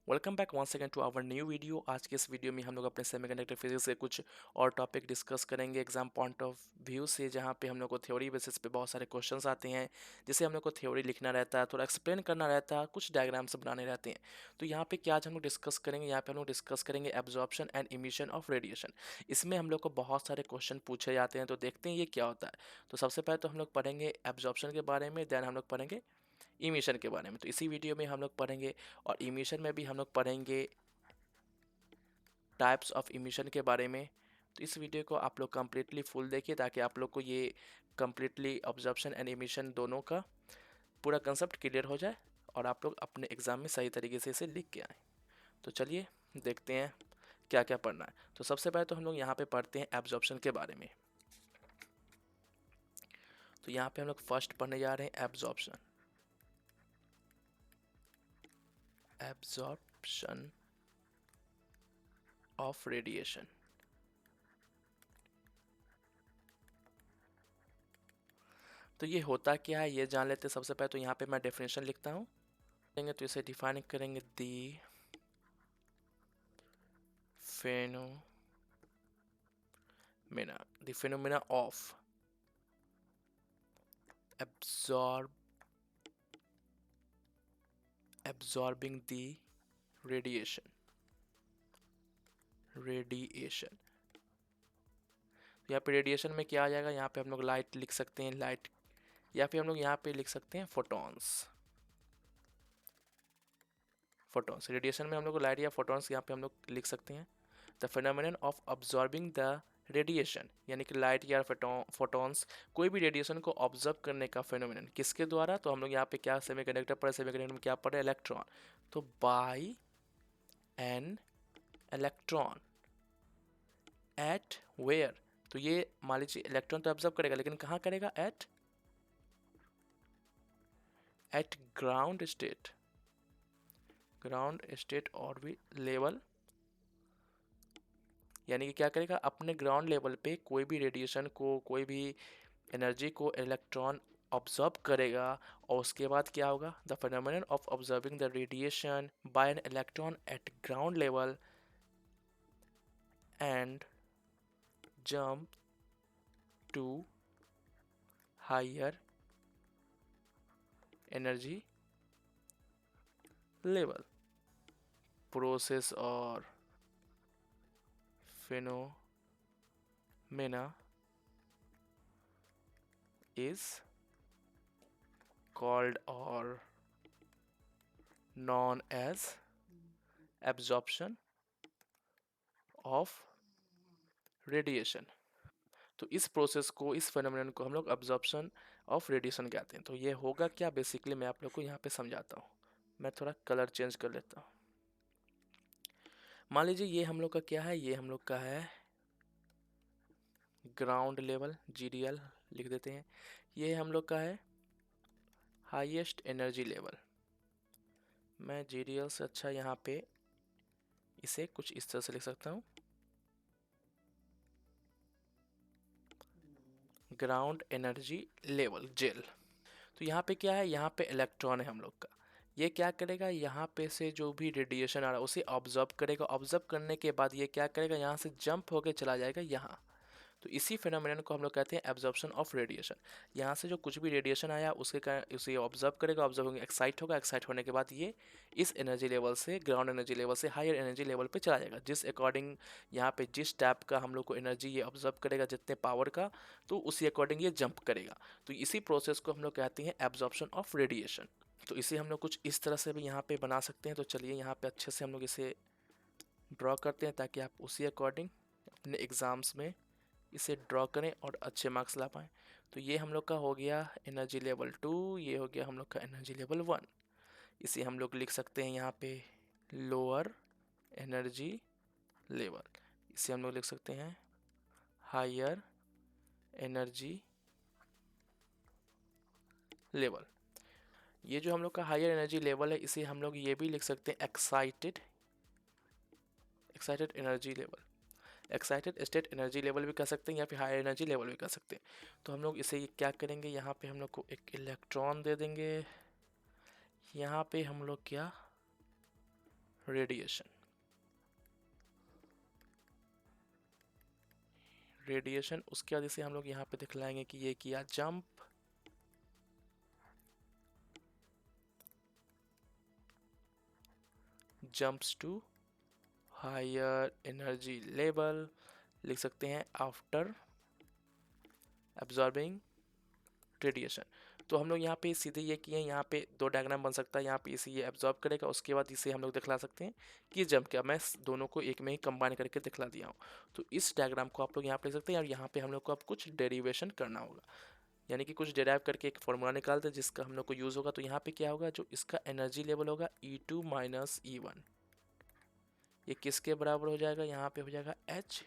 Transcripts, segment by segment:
Welcome back once again to our new video. आज के इस वीडियो में हम लोग अपने सेमीकंडक्टर फिजिक्स के कुछ और टॉपिक डिस्कस करेंगे एग्जाम पॉइंट ऑफ व्यू से, जहाँ पे हम लोग को थ्योरी बेसिस पे बहुत सारे क्वेश्चंस आते हैं जिसे हम लोग को थ्योरी लिखना रहता है, थोड़ा एक्सप्लेन करना रहता है, कुछ डायग्राम्स बनाने रहते हैं। तो यहाँ पे क्या आज हम लोग डिस्कस करेंगे, यहाँ पे हम लोग डिस्कस करेंगे absorption and emission of radiation. इसमें हम लोग को बहुत सारे क्वेश्चन पूछे जाते हैं, तो देखते हैं ये क्या होता है। तो सबसे पहले तो हम लोग पढ़ेंगे एब्जॉर्प्शन के बारे में, देन हम लोग पढ़ेंगे इमिशन के बारे में। तो इसी वीडियो में हम लोग पढ़ेंगे, और इमिशन में भी हम लोग पढ़ेंगे टाइप्स ऑफ इमिशन के बारे में। तो इस वीडियो को आप लोग कम्प्लीटली फुल देखिए ताकि आप लोग को ये कम्प्लीटली ऑब्जर्प्शन एंड इमिशन दोनों का पूरा कंसेप्ट क्लियर हो जाए और आप लोग अपने एग्जाम में सही तरीके से इसे लिख के आएँ। तो चलिए देखते हैं क्या क्या पढ़ना है। तो सबसे पहले तो हम लोग यहाँ पे पढ़ते हैं एब्जॉर्प्शन के बारे में। तो यहाँ पे हम लोग फर्स्ट पढ़ने जा रहे हैं एब्जॉर्प्शन। Absorption of radiation. तो ये होता क्या है ये जान लेते हैं। सबसे पहले तो यहाँ पे मैं डेफिनेशन लिखता हूँ, तो इसे डिफाइन करेंगे दी phenomena of absorbing the radiation। यहाँ पे रेडिएशन में क्या आ जाएगा, यहाँ पे हम लोग लाइट लिख सकते हैं, लाइट, या फिर हम लोग यहाँ पे लिख सकते हैं फोटॉन्स। रेडिएशन में हम लोग लाइट या फोटॉन्स यहाँ पे हम लोग लिख सकते हैं। The phenomenon of absorbing the radiation, यानी कि लाइट या फोटॉन्स, कोई भी रेडिएशन को ऑब्जर्व करने का फेनोमेनन किसके द्वारा। तो हम लोग यहाँ पे क्या सेमीकंडक्टर पढ़े, सेमीकंडक्टर में क्या पढ़े, इलेक्ट्रॉन। तो by an electron at where. तो ये मान लीजिए इलेक्ट्रॉन तो ऑब्जर्व करेगा, लेकिन कहाँ करेगा, एट ग्राउंड स्टेट और भी लेवल, यानी कि क्या करेगा, अपने ग्राउंड लेवल पे कोई भी रेडिएशन को, कोई भी एनर्जी को इलेक्ट्रॉन ऑब्जर्व करेगा। और उसके बाद क्या होगा, the phenomenon of observing the radiation by an electron at ground level and jump to higher energy level process और phenomena is called or known as absorption of radiation। तो इस प्रोसेस को, इस फेनोमेनन को हम लोग अब्जॉर्प्शन ऑफ रेडिएशन कहते हैं। तो ये होगा क्या, बेसिकली मैं आप लोग को यहाँ पे समझाता हूँ। मैं थोड़ा कलर चेंज कर लेता हूँ। मान लीजिए ये हम लोग का क्या है, ये हम लोग का है ग्राउंड लेवल, GDL लिख देते हैं। ये हम लोग का है हाईएस्ट एनर्जी लेवल। मैं GDL से अच्छा यहाँ पे इसे कुछ इस तरह से लिख सकता हूँ, ग्राउंड एनर्जी लेवल जेल। तो यहाँ पे क्या है, यहाँ पे इलेक्ट्रॉन है हम लोग का। ये क्या करेगा, यहाँ पे से जो भी रेडिएशन आ रहा है उसे ऑब्जर्व करेगा। ऑब्जर्व करने के बाद ये क्या करेगा, यहाँ से जंप होके चला जाएगा यहाँ। तो इसी फिनोमेनन को हम लोग कहते हैं एब्जॉर्प्शन ऑफ रेडिएशन। यहाँ से जो कुछ भी रेडिएशन आया उसे ऑब्जर्व करेगा, ऑब्जर्व होगा, एक्साइट होगा, एक्साइट होने के बाद ये इस एनर्जी लेवल से, ग्राउंड एनर्जी लेवल से हायर एनर्जी लेवल पे चला जाएगा, जिस अकॉर्डिंग यहाँ पे जिस टाइप का हम लोग को एनर्जी ये ऑब्जर्व करेगा, जितने पावर का, तो उसी अकॉर्डिंग ये जंप करेगा। तो इसी प्रोसेस को हम लोग कहते हैं एब्जॉर्प्शन ऑफ रेडिएशन। तो इसे हम लोग कुछ इस तरह से भी यहाँ पे बना सकते हैं। तो चलिए यहाँ पे अच्छे से हम लोग इसे ड्रॉ करते हैं ताकि आप उसी अकॉर्डिंग अपने एग्ज़ाम्स में इसे ड्रॉ करें और अच्छे मार्क्स ला पाएँ। तो ये हम लोग का हो गया एनर्जी लेवल 2, ये हो गया हम लोग का एनर्जी लेवल 1। इसे हम लोग लिख सकते हैं यहाँ पे लोअर एनर्जी लेवल, इसे हम लोग लिख सकते हैं हायर एनर्जी लेवल। ये जो हम लोग का हायर एनर्जी लेवल है, इसे हम लोग ये भी लिख सकते हैं excited energy level, excited state energy level भी कह सकते हैं, या फिर हाई एनर्जी लेवल भी कह सकते हैं। तो हम लोग इसे क्या करेंगे, यहाँ पे हम लोग को एक इलेक्ट्रॉन दे देंगे। यहाँ पे हम लोग क्या रेडिएशन। रेडिएशन उसके बाद इसे हम लोग यहाँ पे दिखलाएंगे कि ये किया jump, jumps to higher energy level, लिख सकते हैं आफ्टर एब्जॉर्बिंग रेडिएशन। तो हम लोग यहाँ पे सीधे ये किए हैं, यहाँ पे दो डायग्राम बन सकता है, यहाँ पे इसे ये एब्जॉर्ब करेगा, उसके बाद इसे हम लोग दिखला सकते हैं कि जंप क्या। मैं दोनों को एक में ही कंबाइन करके दिखला दिया हूँ। तो इस डायग्राम को आप लोग यहाँ पे लिख सकते हैं और यहाँ पे हम लोग को अब कुछ डेरिवेशन करना होगा, यानी कि कुछ डेराइव करके एक फॉर्मूला निकालते हैं जिसका हम लोग को यूज़ होगा। तो यहाँ पे क्या होगा, जो इसका एनर्जी लेवल होगा E2 माइनस E1, ये किसके बराबर हो जाएगा, यहाँ पे हो जाएगा एच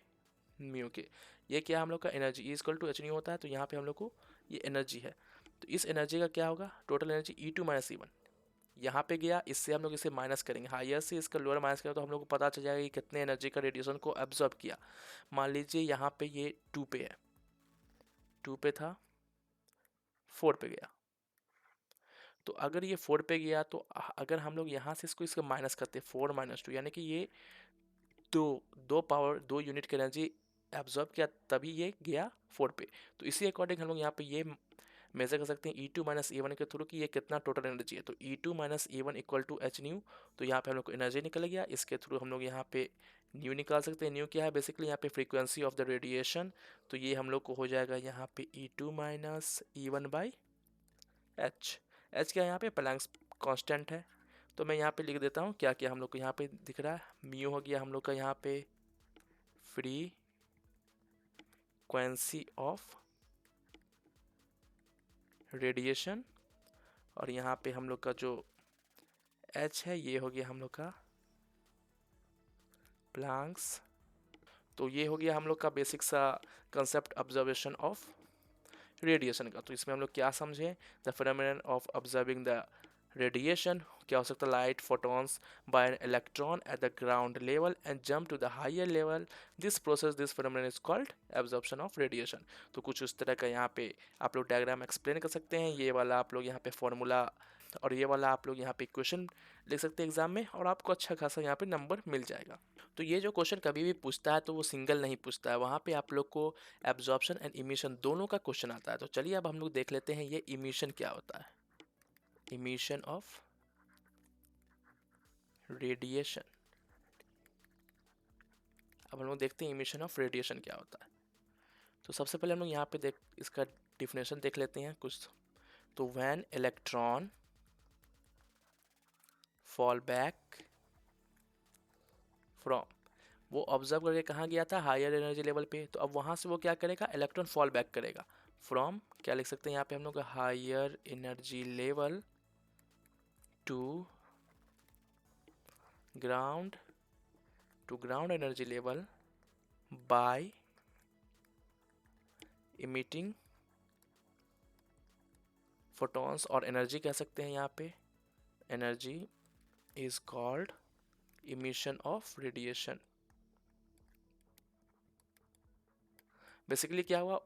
म्यू के। ये क्या हम लोग का energy E equal to H nu होता है, तो यहाँ पे हम लोग को ये एनर्जी है। तो इस एनर्जी का क्या होगा, total energy E2 minus E1 यहाँ पे गया, इससे हम लोग इसे माइनस करेंगे, हायर से इसका लोअर माइनस करें तो हम लोग को पता चल जाएगा कि कितने एनर्जी का रेडिएशन को एब्जॉर्ब किया। मान लीजिए यहाँ पे ये 2 पे है, 2 पे था, 4 पे गया। तो अगर ये 4 पे गया तो अगर हम लोग यहाँ से इसको माइनस करते 4 माइनस 2, यानी कि ये दो यूनिट की एनर्जी एब्जॉर्ब किया, तभी ये गया 4 पे। तो इसी अकॉर्डिंग हम लोग यहाँ पे ये मेजर कर सकते हैं E2 माइनस E1 के थ्रू कि ये कितना टोटल एनर्जी है। तो E2 minus E1 equal to H nu, तो यहाँ पे हम लोग को एनर्जी निकल गया। इसके थ्रू हम लोग यहाँ पे न्यू निकाल सकते हैं। न्यू क्या है, बेसिकली यहाँ पे फ्रीक्वेंसी ऑफ द रेडिएशन। तो ये हम लोग को हो जाएगा यहाँ पे E2 minus E1 by H. H क्या है, यहाँ पे प्लैंक्स कांस्टेंट है। तो मैं यहाँ पे लिख देता हूँ क्या क्या हम लोग को यहाँ पे दिख रहा है। म्यू हो गया हम लोग का यहाँ पे फ्रीक्वेंसी ऑफ रेडिएशन, और यहाँ पे हम लोग का जो एच है ये हो गया हम लोग का प्लैंक्स। तो ये हो गया हम लोग का बेसिक सा कंसेप्ट ऑब्जर्वेशन ऑफ रेडिएशन का। तो इसमें हम लोग क्या समझे, the phenomenon of observing the radiation क्या हो सकता है, light photons by an electron at the ground level and jump to the higher level, this phenomenon is called absorption of radiation. तो कुछ उस तरह का यहाँ पे आप लोग डायग्राम एक्सप्लेन कर सकते हैं। ये वाला आप लोग यहाँ पे फॉर्मूला और ये वाला आप लोग यहाँ पे क्वेश्चन लिख सकते हैं एग्जाम में, और आपको अच्छा खासा यहाँ पे नंबर मिल जाएगा। तो ये जो क्वेश्चन कभी भी पूछता है तो वो सिंगल नहीं पूछता है, वहाँ पे आप लोग को एब्जॉर्प्शन एंड इमिशन दोनों का क्वेश्चन आता है। तो चलिए अब हम लोग देख लेते हैं ये इमिशन क्या होता है, इमिशन ऑफ रेडिएशन। अब हम लोग देखते हैं इमिशन ऑफ रेडिएशन क्या होता है। तो सबसे पहले हम लोग यहाँ पे इसका डिफिनेशन देख लेते हैं कुछ। तो when electron fall back from, वो ऑब्जर्व करके कहाँ गया था, हायर एनर्जी लेवल पे। तो अब वहाँ से वो क्या करेगा, इलेक्ट्रॉन फॉल बैक करेगा फ्रॉम, क्या लिख सकते हैं यहाँ पे हम लोग higher energy level to ground, to ground energy level by emitting photons, और एनर्जी कह सकते हैं यहाँ पे, energy is called emission of radiation. Basically क्या हुआ,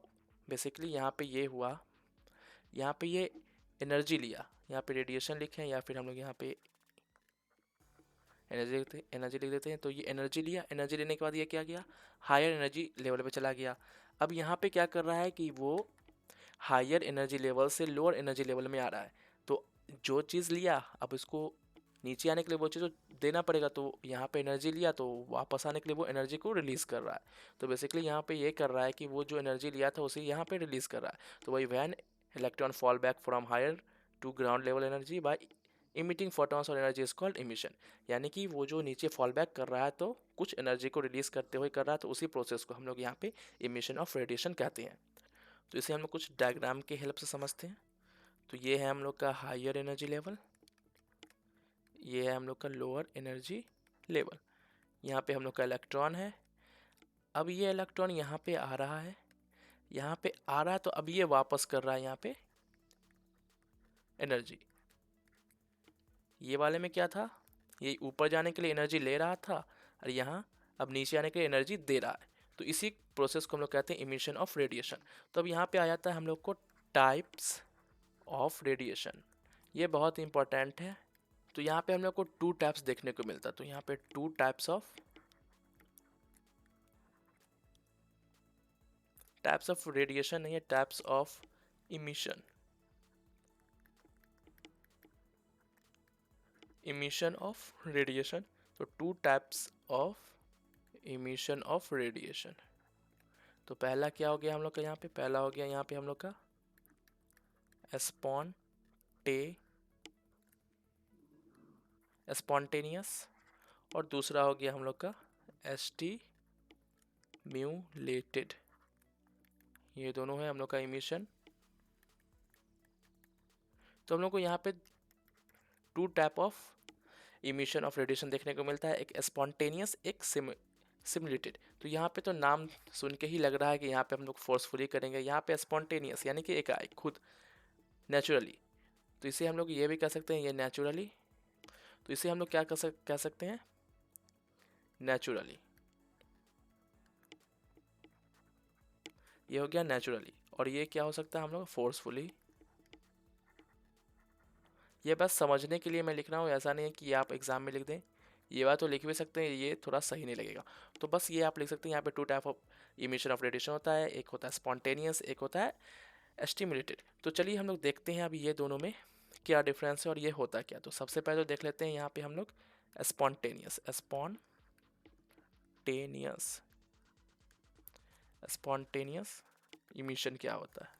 बेसिकली यहाँ पे ये हुआ, यहाँ पे ये एनर्जी लिया, यहाँ पे रेडिएशन लिखे हैं या फिर हम लोग यहाँ पे एनर्जी लिख देते हैं। तो ये एनर्जी लिया, एनर्जी लेने के बाद ये क्या किया, हायर एनर्जी लेवल पे चला गया। अब यहाँ पे क्या कर रहा है कि वो हायर एनर्जी लेवल से लोअर एनर्जी लेवल में आ रहा है। तो जो चीज़ लिया अब इसको नीचे आने के लिए वो चीज़ देना पड़ेगा। तो यहाँ पे एनर्जी लिया तो वापस आने के लिए वो एनर्जी को रिलीज़ कर रहा है। तो बेसिकली यहाँ पे ये कर रहा है कि वो जो एनर्जी लिया था उसे यहाँ पे रिलीज़ कर रहा है। तो वही when electron fall back from higher to ground level energy by emitting photons और एनर्जी इज कॉल्ड इमिशन, यानी कि वो जो नीचे फॉल बैक कर रहा है तो कुछ एनर्जी को रिलीज करते हुए कर रहा है, तो उसी प्रोसेस को हम लोग यहाँ पे इमिशन ऑफ रेडिएशन कहते हैं। तो इसे हम लोग कुछ डायग्राम के हेल्प से समझते हैं। तो ये है हम लोग का हायर एनर्जी लेवल, ये है हम लोग का लोअर एनर्जी लेवल। यहाँ पे हम लोग का इलेक्ट्रॉन है। अब ये इलेक्ट्रॉन यहाँ पे आ रहा है, यहाँ पे आ रहा है, तो अब ये वापस कर रहा है यहाँ पे एनर्जी। ये वाले में क्या था, ये ऊपर जाने के लिए एनर्जी ले रहा था और यहाँ अब नीचे आने के लिए एनर्जी दे रहा है। तो इसी प्रोसेस को हम लोग कहते हैं इमिशन ऑफ रेडिएशन। तो अब यहाँ पे आ जाता है हम लोग को टाइप्स ऑफ रेडिएशन। ये बहुत इंपॉर्टेंट है तो यहाँ पे हम लोग को टू टाइप्स देखने को मिलता है। तो यहाँ पे टू टाइप्स ऑफ रेडिएशन नहीं है, types of emission. Emission of radiation, तो two types of emission of radiation. तो पहला क्या हो गया हम लोग का, यहाँ पे पहला हो गया यहाँ पे हम लोग का स्पॉन्टेनियस, और दूसरा हो गया हम लोग का एस्टिम्यूलेटेड। ये दोनों है हम लोग का इमिशन। तो हम लोग को यहाँ पे two type of emission of radiation देखने को मिलता है, एक स्पॉन्टेनियस, एक सिमुलेटेड। तो यहाँ पे तो नाम सुन के ही लग रहा है कि यहाँ पे हम लोग फोर्सफुली करेंगे। यहाँ पे स्पॉन्टेनियस यानी कि एकाएक, खुद, नेचुरली। तो इसे हम लोग ये भी कह सकते हैं, ये नेचुरली। तो इसे हम लोग क्या कह सकते हैं, नेचुरली। ये हो गया नेचुरली। और ये क्या हो सकता है हम लोग, फोर्सफुली। ये बस समझने के लिए मैं लिख रहा हूँ, ऐसा नहीं है कि आप एग्जाम में लिख दें। ये बात तो लिख भी सकते हैं, ये थोड़ा सही नहीं लगेगा। तो बस ये आप लिख सकते हैं, यहाँ पे two type of emission of radiation होता है, एक होता है स्पॉन्टेनियस, एक होता है एस्टिमुलेटेड। तो चलिए हम लोग देखते हैं अभी ये दोनों में क्या डिफरेंस है और ये होता क्या। तो सबसे पहले तो देख लेते हैं यहाँ पे हम लोग स्पॉन्टेनियस। स्पॉन्टेनियस इमिशन क्या होता है।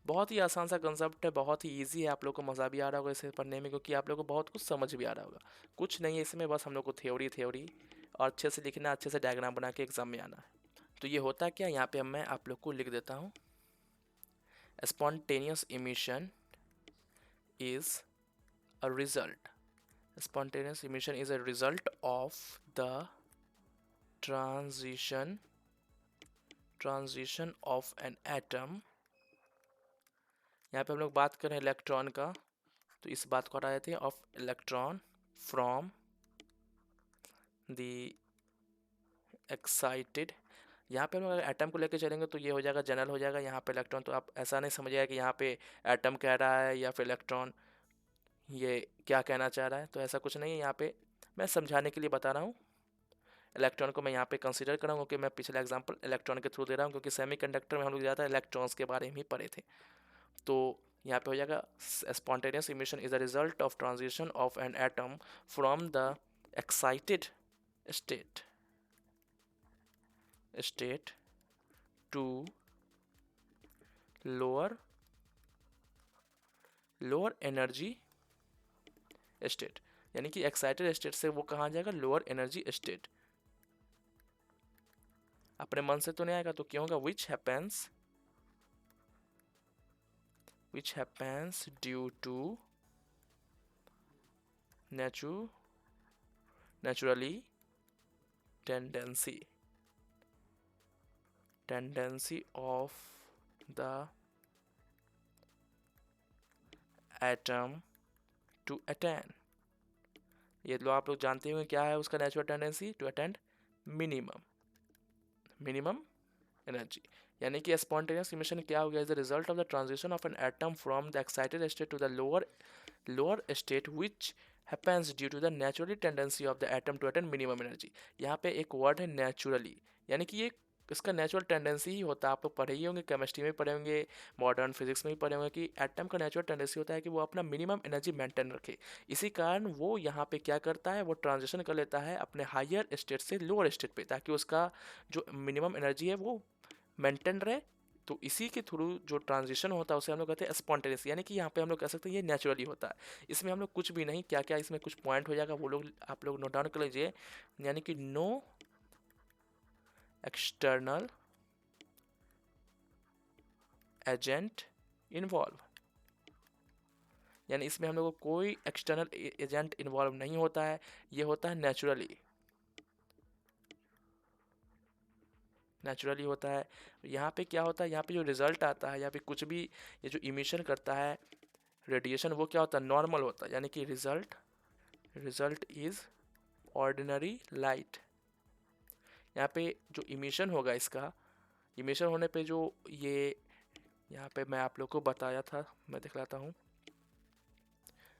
बहुत ही आसान सा कंसेप्ट है, बहुत ही इजी है। आप लोग को मज़ा भी आ रहा होगा इसे पढ़ने में, क्योंकि आप लोग को बहुत कुछ समझ भी आ रहा होगा। कुछ नहीं है इसमें, बस हम लोग को थ्योरी और अच्छे से लिखना, अच्छे से डायग्राम बना के एग्जाम में आना है। तो ये होता क्या, यहाँ पे मैं आप लोग को लिख देता हूँ। Spontaneous emission is a result, spontaneous emission is a result of the transition of an atom। यहाँ पे हम लोग बात करें इलेक्ट्रॉन का, तो इस बात को हटा देते हैं, of electron from the excited. यहाँ पे हम लोग एटम को लेकर चलेंगे तो ये हो जाएगा, जनरल हो जाएगा। यहाँ पे इलेक्ट्रॉन, तो आप ऐसा नहीं समझिएगा कि यहाँ पे एटम कह रहा है या फिर इलेक्ट्रॉन ये क्या कहना चाह रहा है। तो ऐसा कुछ नहीं है, यहाँ पे मैं समझाने के लिए बता रहा हूँ। इलेक्ट्रॉन को मैं यहाँ पे कंसीडर कर रहा हूँ, क्योंकि मैं पिछला एग्जांपल इलेक्ट्रॉन के थ्रू दे रहा हूँ, क्योंकि सेमीकंडक्टर में हम लोग ज़्यादा इलेक्ट्रॉन्स के बारे में ही पढ़े थे। तो यहाँ पे हो जाएगा, spontaneous emission is the result of transition of an atom from the excited state to lower energy state. यानी कि एक्साइटेड स्टेट से वो कहाँ जाएगा, लोअर एनर्जी स्टेट। अपने मन से तो नहीं आएगा, तो क्यों होगा, which happens due to naturally tendency of the atom to attain। ये लो आप लोग जानते होंगे क्या है उसका natural tendency, to attend minimum energy. यानी कि स्पॉन्टेनियस इमिशन क्या हो गया, is the result of the transition of an atom from the excited state to the lower state which happens due to the naturally tendency of the atom to attend minimum energy. यहाँ पे एक word है naturally, यानी कि ये इसका natural tendency ही होता है। आप लोग पढ़े ही होंगे, केमिस्ट्री में पढ़े होंगे, मॉडर्न फिजिक्स में भी पढ़े होंगे कि एटम का नेचुरल टेंडेंसी होता है कि वो अपना मिनिमम एनर्जी मेंटेन रखे। इसी कारण वो यहाँ पे क्या करता है, वो ट्रांजिशन कर लेता है अपने हायर स्टेट से लोअर स्टेट पे, ताकि उसका जो मिनिमम एनर्जी है वो मेंटेन रहे। तो इसी के थ्रू जो ट्रांजिशन होता है उसे हम लोग कहते हैं स्पॉन्टेनियस। यानी कि यहाँ पे हम लोग कह सकते हैं ये नेचुरली होता है। इसमें हम लोग कुछ भी नहीं, क्या क्या इसमें कुछ पॉइंट हो जाएगा वो लोग आप लोग नोट डाउन कर लीजिए। यानी कि नो एक्सटर्नल एजेंट इन्वॉल्व, यानी इसमें हम लोग को कोई एक्सटर्नल एजेंट इन्वॉल्व नहीं होता है, ये होता है नेचुरली होता है। यहाँ पे क्या होता है, यहाँ पे जो रिजल्ट आता है, यहाँ पे कुछ भी ये जो इमिशन करता है रेडिएशन, वो क्या होता है, नॉर्मल होता है। यानी कि रिजल्ट इज ऑर्डिनरी लाइट। यहाँ पे जो इमिशन होगा, इसका इमिशन होने पे जो ये यहाँ पे मैं आप लोग को बताया था, मैं दिखलाता हूँ।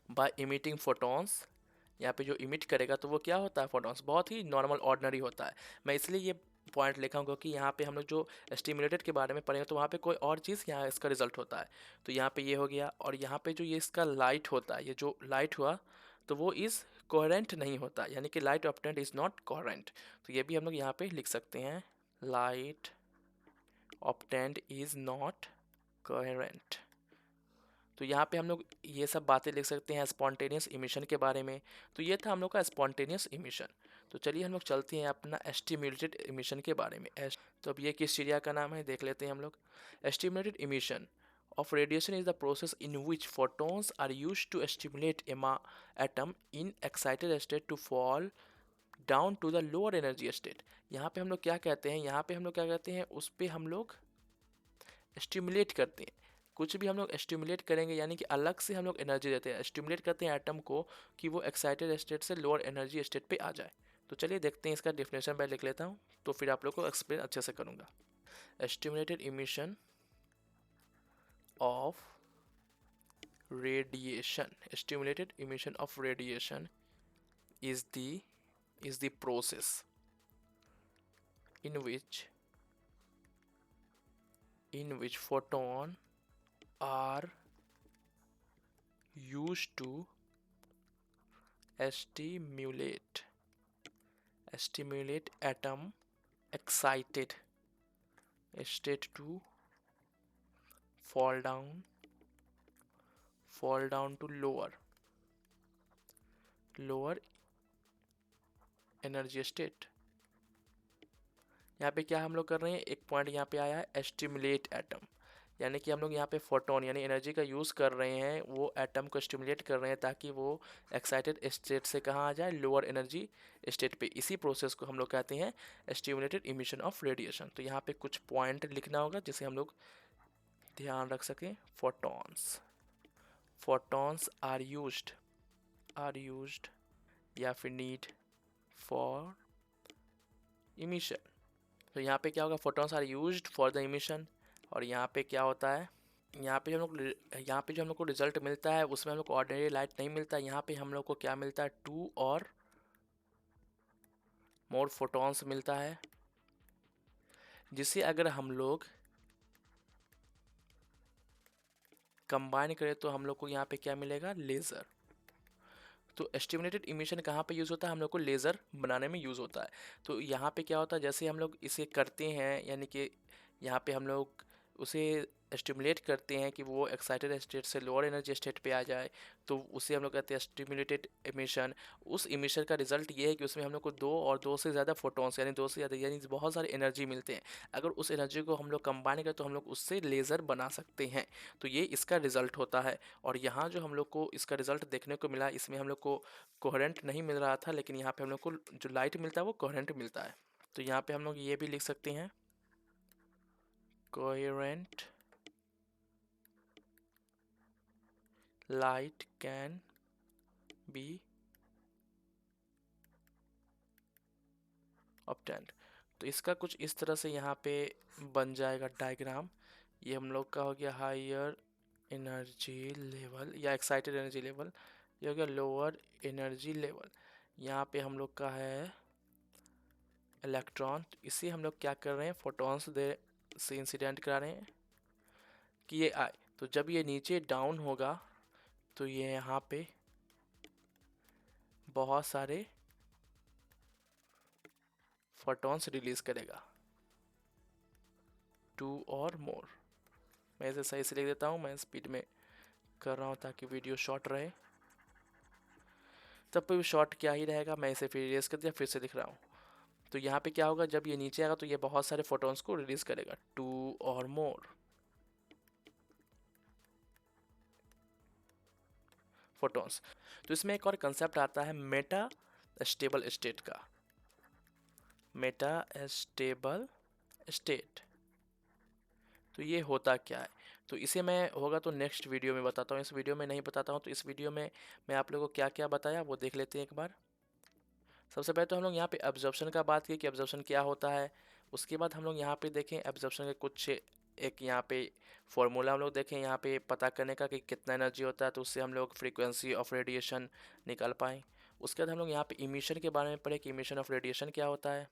By emitting photons. यहाँ पे जो इमिट करेगा तो वो क्या होता है, फोटॉन्स, बहुत ही नॉर्मल ऑर्डिनरी होता है। मैं इसलिए ये पॉइंट लिखा हूँ क्योंकि यहाँ पे हम लोग जो स्टिमुलेटेड के बारे में पढ़ेंगे तो वहाँ पे कोई और चीज़ यहाँ इसका रिजल्ट होता है। तो यहाँ पे ये हो गया, और यहाँ पे जो ये इसका लाइट होता है, ये जो लाइट हुआ तो वो इज़ कोहेरेंट नहीं होता, यानी कि light obtained is not coherent. तो ये भी हम लोग यहाँ पे लिख सकते हैं, light obtained is not coherent. तो यहाँ पे हम लोग ये सब बातें लिख सकते हैं स्पॉन्टेनियस इमिशन के बारे में। तो ये था हम लोग का स्पॉन्टेनियस इमिशन। तो चलिए हम लोग चलते हैं अपना एस्टिम्युलेटेड इमिशन के बारे में। तो अब ये किस चिड़िया का नाम है देख लेते हैं हम लोग। एस्टिम्युलेटेड emission of radiation is the process in which photons are used to stimulate atom in excited state to fall down to the lower energy state। यहाँ पे हम लोग क्या कहते हैं, यहाँ पे हम लोग क्या कहते हैं, उस पे हम लोग स्टिमुलेट करते हैं। कुछ भी हम लोग स्टिमुलेट करेंगे यानी कि अलग से हम लोग एनर्जी देते हैं, स्टिमुलेट करते हैं एटम को कि वो एक्साइटेड स्टेट से लोअर एनर्जी स्टेट पे आ जाए। तो चलिए देखते हैं, इसका डेफिनेशन मैं लिख लेता हूँ तो फिर आप लोग को एक्सप्लेन अच्छे से करूँगा। Stimulated emission of radiation, stimulated emission of radiation is the process in which photon are used to stimulate atom excited state to fall down to lower energy state. यहाँ पे क्या हम लोग कर रहे हैं, एक पॉइंट यहाँ पे आया है एस्टिमुलेट एटम, यानी कि हम लोग यहाँ पे फोटोन यानी एनर्जी का यूज़ कर रहे हैं, वो एटम को स्टिमुलेट कर रहे हैं ताकि वो एक्साइटेड स्टेट से कहाँ आ जाए, लोअर एनर्जी स्टेट पे। इसी प्रोसेस को हम लोग कहते हैं स्टिमुलेटेड इमिशन ऑफ रेडिएशन। तो यहाँ पे कुछ पॉइंट लिखना होगा जिसे हम लोग ध्यान रख सकें। फोटॉन्स आर यूज्ड या फिर नीड फॉर इमिशन। तो यहाँ पे क्या होगा, photons are used for the emission. और यहाँ पे क्या होता है, यहाँ पे जो हम लोग को रिजल्ट मिलता है उसमें हम लोग को ऑर्डिनरी लाइट नहीं मिलता, यहाँ पे हम लोग को क्या मिलता है, 2 और मोर फोटॉन्स मिलता है, जिसे अगर हम लोग कंबाइन करें तो हम लोग को यहाँ पे क्या मिलेगा, लेज़र। तो स्टिमुलेटेड इमिशन कहाँ पे यूज़ होता है, हम लोग को लेज़र बनाने में यूज़ होता है। तो यहाँ पे क्या होता है, जैसे हम लोग इसे करते हैं यानी कि यहाँ पे हम लोग उसे स्टिमुलेट करते हैं कि वो एक्साइटेड स्टेट से लोअर एनर्जी स्टेट पे आ जाए, तो उसे हम लोग कहते हैं स्टिमुलेटेड इमिशन। उस इमिशन का रिजल्ट ये है कि उसमें हम लोग को 2 और 2 से ज़्यादा फोटॉन्स यानी 2 से ज़्यादा यानी बहुत सारी एनर्जी मिलते हैं। अगर उस एनर्जी को हम लोग कंबाइन करें तो हम लोग उससे लेज़र बना सकते हैं। तो ये इसका रिजल्ट होता है। और यहाँ जो हम लोग को इसका रिजल्ट देखने को मिला, इसमें हम लोग को कोहेरेंट नहीं मिल रहा था, लेकिन यहाँ पे हम लोग को जो लाइट मिलता है वो कोहेरेंट मिलता है। तो यहाँ पे हम लोग ये भी लिख सकते हैं, coherent light can be obtained। तो इसका कुछ इस तरह से यहाँ पे बन जाएगा डायग्राम। ये हम लोग का हो गया हायर एनर्जी लेवल या एक्साइटेड एनर्जी लेवल, ये हो गया लोअर एनर्जी लेवल। यहाँ पे हम लोग का है इलेक्ट्रॉन, इसे हम लोग क्या कर रहे हैं, फोटॉन्स से इंसिडेंट करा रहे हैं कि ये आए। तो जब ये नीचे डाउन होगा तो ये यहाँ पे बहुत सारे फोटॉन्स रिलीज करेगा, 2 और मोर। मैं इसे सही से लिख देता हूँ, मैं स्पीड में कर रहा हूँ ताकि वीडियो शॉर्ट रहे। तब भी शॉर्ट क्या ही रहेगा, मैं इसे फिर इरेज कर दिया, फिर से लिख रहा हूँ। तो यहाँ पे क्या होगा, जब ये नीचे आएगा तो ये बहुत सारे फोटॉन्स को रिलीज करेगा, 2 और मोर फोटॉन्स। तो इसमें एक और कंसेप्ट आता है मेटा स्टेबल स्टेट का, मेटा स्टेबल स्टेट। तो ये होता क्या है, तो इसे मैं होगा तो नेक्स्ट वीडियो में बताता हूँ, इस वीडियो में नहीं बताता हूँ। तो इस वीडियो में मैं आप लोगों को क्या क्या बताया वो देख लेते हैं एक बार। सबसे पहले तो हम लोग यहाँ पे एब्जॉर्प्शन का बात की कि एब्जॉर्प्शन क्या होता है। उसके बाद हम लोग यहाँ पे देखें एब्जॉर्प्शन के कुछ एक यहाँ पे फॉर्मूला हम लोग देखें यहाँ पे पता करने का कि कितना एनर्जी होता है, तो उससे हम लोग फ्रीक्वेंसी ऑफ रेडिएशन निकाल पाएँ। उसके बाद हम लोग यहाँ पे इमिशन के बारे में पढ़े कि इमिशन ऑफ रेडिएशन क्या होता है।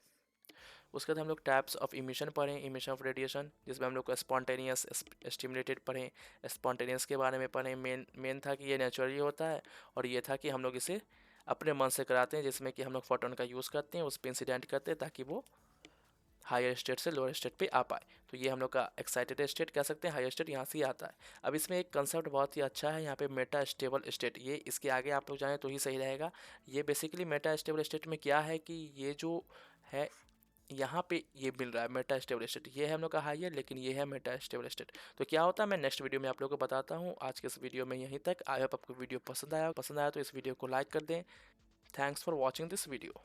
उसके बाद हम लोग टाइप्स ऑफ इमिशन पढ़ें, इमिशन ऑफ रेडिएशन, जिसमें हम लोग को स्पॉन्टेनियस, स्टिमुलेटेड पढ़ें। स्पॉन्टेनियस के बारे में पढ़ें, मेन था कि ये नेचुरली होता है, और ये था कि हम लोग इसे अपने मन से कराते हैं, जिसमें कि हम लोग फोटोन का यूज़ करते हैं, उस पर इंसिडेंट करते हैं ताकि वो हायर स्टेट से लोअर स्टेट पे आ पाए। तो ये हम लोग का एक्साइटेड स्टेट कह सकते हैं, हायर स्टेट यहाँ से ही आता है। अब इसमें एक कंसेप्ट बहुत ही अच्छा है यहाँ पे, मेटा स्टेबल स्टेट। ये इसके आगे आप लोग जाएँ तो ही सही रहेगा। ये बेसिकली मेटा स्टेबल स्टेट में क्या है कि ये जो है यहाँ पे ये मिल रहा है मेटा स्टेबल स्टेट, ये है हम लोग का हायर, लेकिन ये है मेटा स्टेबल स्टेट। तो क्या होता है मैं नेक्स्ट वीडियो में आप लोगों को बताता हूँ। आज के इस वीडियो में यहीं तक। आई होप आपको वीडियो पसंद आया तो इस वीडियो को लाइक कर दें। Thanks for watching this video.